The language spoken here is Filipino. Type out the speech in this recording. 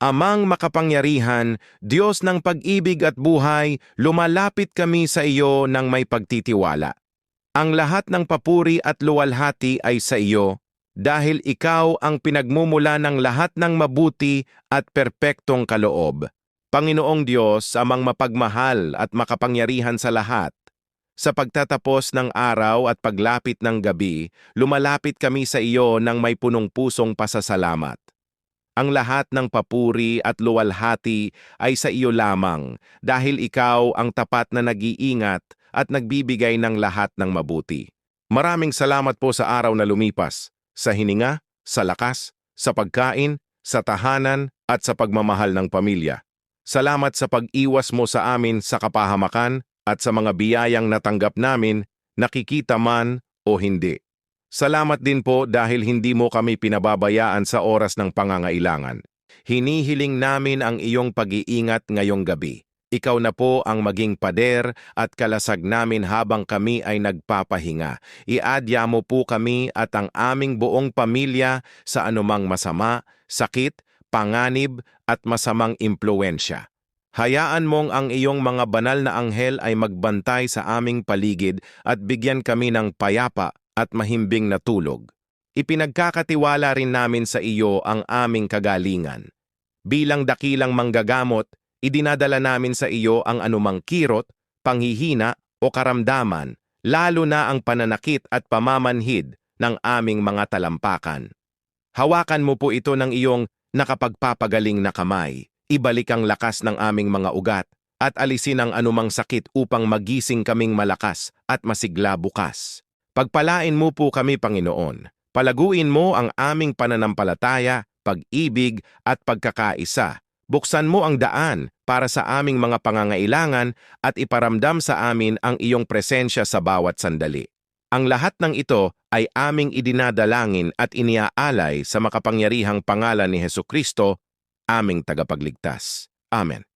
Amang makapangyarihan, Diyos ng pag-ibig at buhay, lumalapit kami sa iyo ng may pagtitiwala. Ang lahat ng papuri at luwalhati ay sa iyo, dahil ikaw ang pinagmumula ng lahat ng mabuti at perpektong kaloob. Panginoong Diyos, amang mapagmahal at makapangyarihan sa lahat, sa pagtatapos ng araw at paglapit ng gabi, lumalapit kami sa iyo ng may punong-pusong pasasalamat. Ang lahat ng papuri at luwalhati ay sa iyo lamang dahil ikaw ang tapat na nag-iingat at nagbibigay ng lahat ng mabuti. Maraming salamat po sa araw na lumipas, sa hininga, sa lakas, sa pagkain, sa tahanan at sa pagmamahal ng pamilya. Salamat sa pag-iwas mo sa amin sa kapahamakan at sa mga biyayang natanggap namin, nakikita man o hindi. Salamat din po dahil hindi mo kami pinababayaan sa oras ng pangangailangan. Hinihiling namin ang iyong pag-iingat ngayong gabi. Ikaw na po ang maging pader at kalasag namin habang kami ay nagpapahinga. Iadya mo po kami at ang aming buong pamilya sa anumang masama, sakit, panganib at masamang impluensya. Hayaan mong ang iyong mga banal na anghel ay magbantay sa aming paligid at bigyan kami ng payapa at mahimbing na tulog. Ipinagkakatiwala rin namin sa iyo ang aming kagalingan. Bilang dakilang manggagamot, idinadala namin sa iyo ang anumang kirot, panghihina o karamdaman, lalo na ang pananakit at pamamanhid ng aming mga talampakan. Hawakan mo po ito ng iyong nakapagpapagaling na kamay. Ibalik ang lakas ng aming mga ugat at alisin ang anumang sakit upang magising kaming malakas at masigla bukas. Pagpalain mo po kami, Panginoon. Palaguin mo ang aming pananampalataya, pag-ibig at pagkakaisa. Buksan mo ang daan para sa aming mga pangangailangan at iparamdam sa amin ang iyong presensya sa bawat sandali. Ang lahat ng ito ay aming idinadalangin at iniaalay sa makapangyarihang pangalan ni Hesukristo, aming tagapagligtas. Amen.